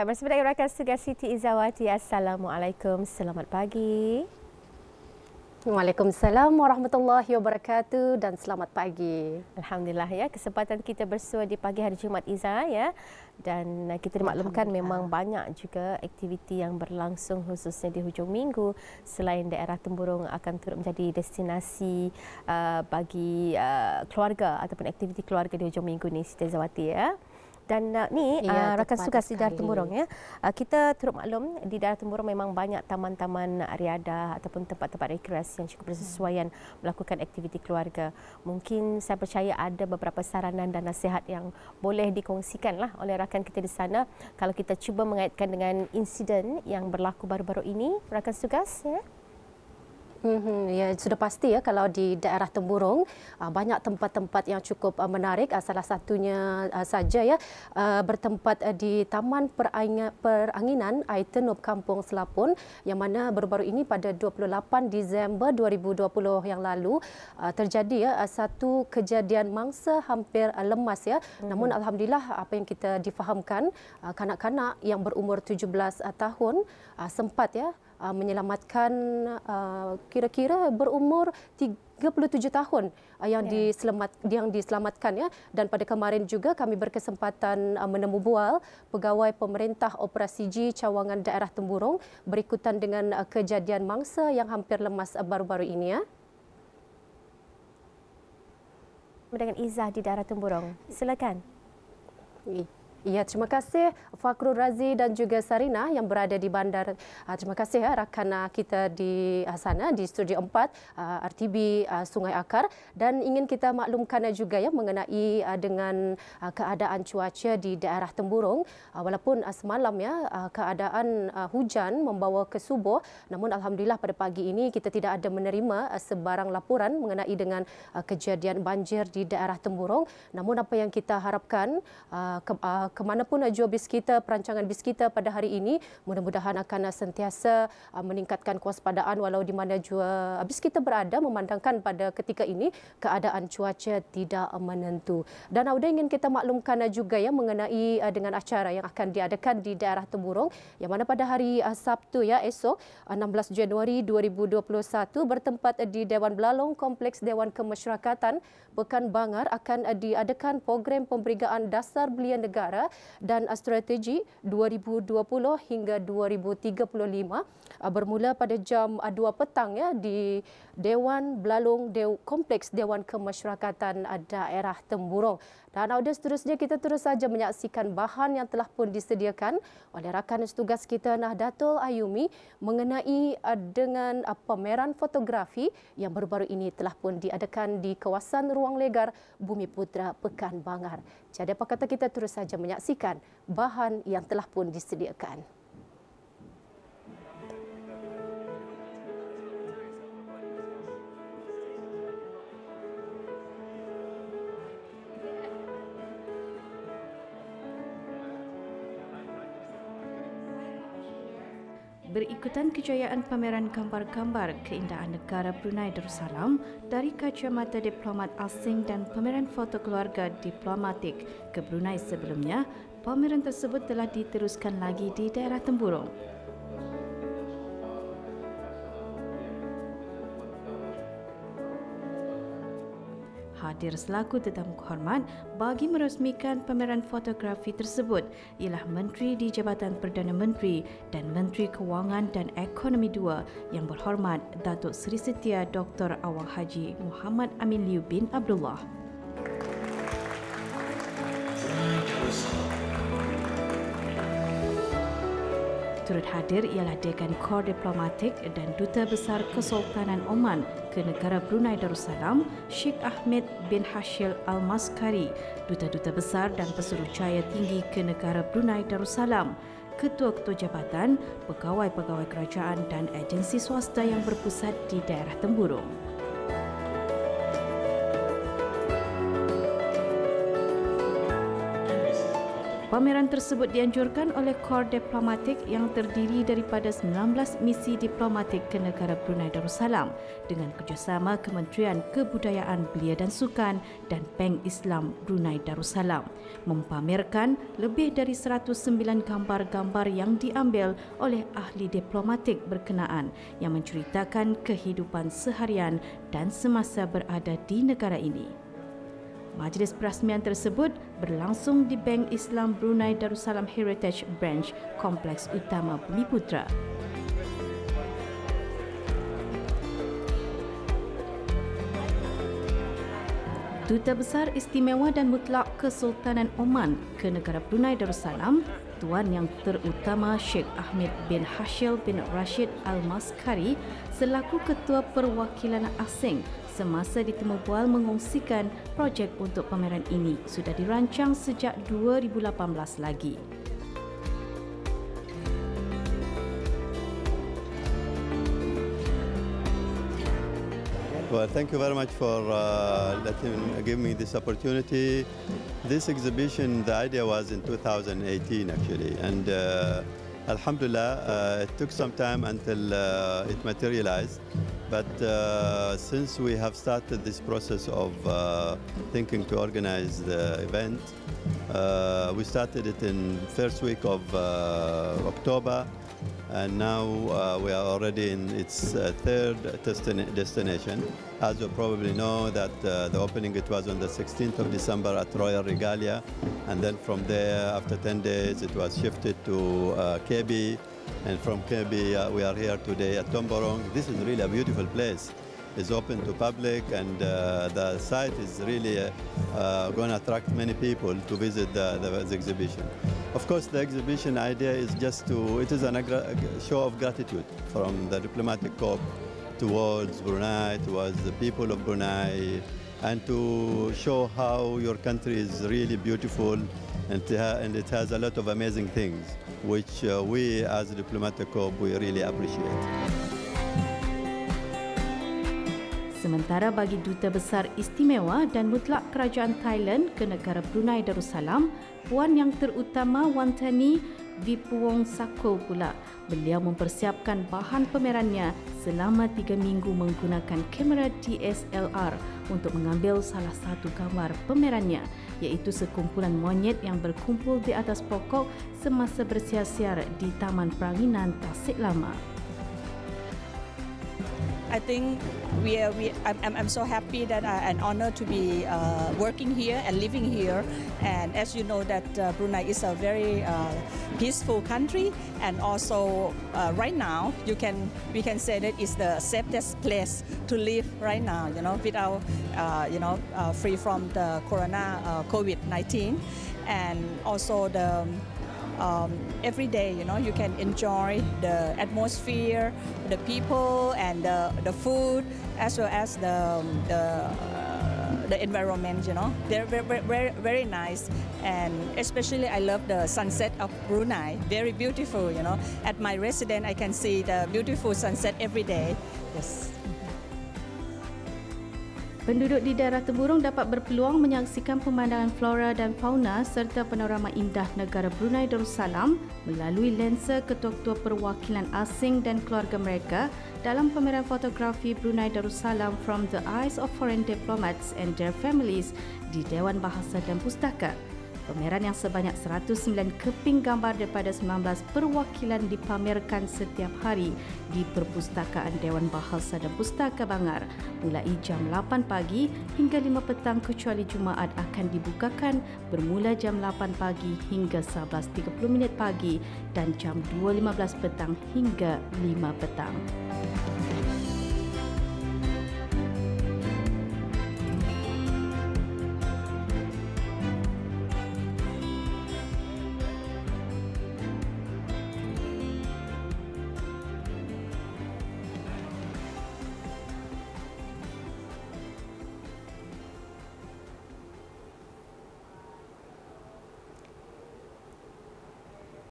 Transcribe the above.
Baik, bersama dengan rakan tugas Siti Izzawati. Assalamualaikum, selamat pagi. Waalaikumsalam warahmatullahi wabarakatuh dan selamat pagi. Alhamdulillah ya, kesempatan kita bersua di pagi hari Jumaat Izza ya. Dan kita dimaklumkan memang banyak juga aktiviti yang berlangsung khususnya di hujung minggu. Selain daerah Temburong akan turut menjadi destinasi bagi keluarga ataupun aktiviti keluarga di hujung minggu ni, Siti Izzawati ya. Dan rakan tugas di daerah Temburong ya. Kita turut maklum di daerah Temburong memang banyak taman-taman riadah ataupun tempat-tempat rekreasi yang cukup bersesuaian melakukan aktiviti keluarga. Mungkin saya percaya ada beberapa saranan dan nasihat yang boleh dikongsikanlah oleh rakan kita di sana kalau kita cuba mengaitkan dengan insiden yang berlaku baru-baru ini, rakan tugas ya. Ya, sudah pasti ya kalau di daerah Temburong banyak tempat-tempat yang cukup menarik. Salah satunya saja ya bertempat di Taman Peranginan Aitenub Kampung Selapun yang mana baru-baru ini pada 28 Disember 2020 yang lalu terjadi ya satu kejadian mangsa hampir lemas ya. Namun alhamdulillah apa yang kita difahamkan kanak-kanak yang berumur 17 tahun sempat ya menyelamatkan kira-kira berumur 37 tahun yang diselamatkan ya. Dan pada kemarin juga kami berkesempatan menemu bual pegawai pemerintah Operasi G Cawangan Daerah Temburong berikutan dengan kejadian mangsa yang hampir lemas baru-baru ini ya. Dengan Izzah di daerah Temburong. Silakan. Ya, terima kasih Fakrul Razi dan juga Sarina yang berada di bandar. Terima kasih ya rakan kita di sana di Studio 4 RTB Sungai Akar, dan ingin kita maklumkan juga ya mengenai dengan keadaan cuaca di daerah Temburong. Walaupun semalam ya keadaan hujan membawa ke subuh, namun alhamdulillah pada pagi ini kita tidak ada menerima sebarang laporan mengenai dengan kejadian banjir di daerah Temburong. Namun apa yang kita harapkan kemanapun jua bis kita, perancangan bis kita pada hari ini, mudah-mudahan akan sentiasa meningkatkan kewaspadaan walau di mana jua bis kita berada, memandangkan pada ketika ini keadaan cuaca tidak menentu. Dan Auda ingin kita maklumkan juga ya mengenai dengan acara yang akan diadakan di daerah Temburong yang mana pada hari Sabtu ya esok 16 Januari 2021 bertempat di Dewan Belalong Kompleks Dewan Kemasyarakatan Pekan Bangar akan diadakan program pemberigaan dasar belia negara dan strategi 2020 hingga 2035 bermula pada jam 2 petang ya di Dewan Belalong Kompleks Dewan Kemasyarakatan Daerah Temburong. Dan seterusnya kita terus saja menyaksikan bahan yang telah pun disediakan oleh rakan tugas kita Nahdlatul Ayumi mengenai dengan pameran fotografi yang baru-baru ini telah pun diadakan di kawasan Ruang Legar Bumiputra Pekan Bangar. Jadi apa kata kita terus saja menyaksikan bahan yang telah pun disediakan. Berikutan kejayaan pameran gambar-gambar keindahan negara Brunei Darussalam dari kacamata diplomat asing dan pameran foto keluarga diplomatik ke Brunei sebelumnya, pameran tersebut telah diteruskan lagi di daerah Temburong. Hadir selaku tetamu kehormat bagi merasmikan pameran fotografi tersebut ialah Menteri di Jabatan Perdana Menteri dan Menteri Kewangan dan Ekonomi II yang berhormat Datuk Seri Setia Dr. Awang Haji Muhammad Amin Liu bin Abdullah. Turut hadir ialah Dekan Kor Diplomatik dan Duta Besar Kesultanan Oman ke negara Brunei Darussalam, Sheikh Ahmed bin Hashil Al-Maskari, Duta-Duta Besar dan Pesuruhjaya Tinggi ke negara Brunei Darussalam, Ketua-Ketua Jabatan, Pegawai-Pegawai Kerajaan dan agensi swasta yang berpusat di daerah Temburong. Pameran tersebut dianjurkan oleh Kor Diplomatik yang terdiri daripada 19 misi diplomatik ke negara Brunei Darussalam dengan kerjasama Kementerian Kebudayaan Belia dan Sukan dan Bank Islam Brunei Darussalam mempamerkan lebih dari 109 gambar-gambar yang diambil oleh ahli diplomatik berkenaan yang menceritakan kehidupan seharian dan semasa berada di negara ini. Majlis perasmian tersebut berlangsung di Bank Islam Brunei Darussalam Heritage Branch, Kompleks Utama Bumiputra. Duta Besar Istimewa dan Mutlak Kesultanan Oman ke negara Brunei Darussalam, Tuan Yang Terutama Sheikh Ahmed bin Hashil bin Rashid Al-Maskari selaku Ketua Perwakilan Asing semasa ditemu bual mengongsikan projek untuk pameran ini sudah dirancang sejak 2018 lagi. Well, thank you very much for giving me this opportunity. This exhibition, the idea was in 2018 actually, and Alhamdulillah, it took some time until it materialized. But since we have started this process of thinking to organize the event, we started it in first week of October, and now we are already in its third destination. As you probably know, that the opening it was on the 16th of December at Royal Regalia, and then from there, after 10 days, it was shifted to KB. And from KB, we are here today at Tomborong. This is really a beautiful place. It's open to public, and the site is really going to attract many people to visit the exhibition. Of course, the exhibition idea is just it is a show of gratitude from the diplomatic corps towards Brunei, towards the people of Brunei, and to show how your country is really beautiful, and it has a lot of amazing things, which we as a diplomatic corps, we really appreciate. Sementara bagi Duta Besar Istimewa dan Mutlak Kerajaan Thailand ke negara Brunei Darussalam, Puan Yang Terutama Wantani Vipuwongsakoh pula, beliau mempersiapkan bahan pamerannya selama 3 minggu menggunakan kamera DSLR untuk mengambil salah satu gambar pamerannya, iaitu sekumpulan monyet yang berkumpul di atas pokok semasa bersiar-siar di Taman Peranginan Tasik Lama. I think I'm so happy that and honored to be working here and living here. And as you know, that Brunei is a very peaceful country, and also right now we can say that it's the safest place to live right now. Without free from the COVID-19, and also the. Every day, you can enjoy the atmosphere, the people, and the food, as well as the environment. They're very, very nice, and especially I love the sunset of Brunei. Very beautiful. At my residence, I can see the beautiful sunset every day. Yes. Penduduk di daerah Temburong dapat berpeluang menyaksikan pemandangan flora dan fauna serta panorama indah negara Brunei Darussalam melalui lensa ketua-ketua perwakilan asing dan keluarga mereka dalam pameran fotografi Brunei Darussalam From the Eyes of Foreign Diplomats and Their Families di Dewan Bahasa dan Pustaka. Pameran yang sebanyak 109 keping gambar daripada 19 perwakilan dipamerkan setiap hari di Perpustakaan Dewan Bahasa dan Pustaka Bangar mulai jam 8 pagi hingga 5 petang kecuali Jumaat akan dibukakan bermula jam 8 pagi hingga 11.30 pagi dan jam 2.15 petang hingga 5 petang.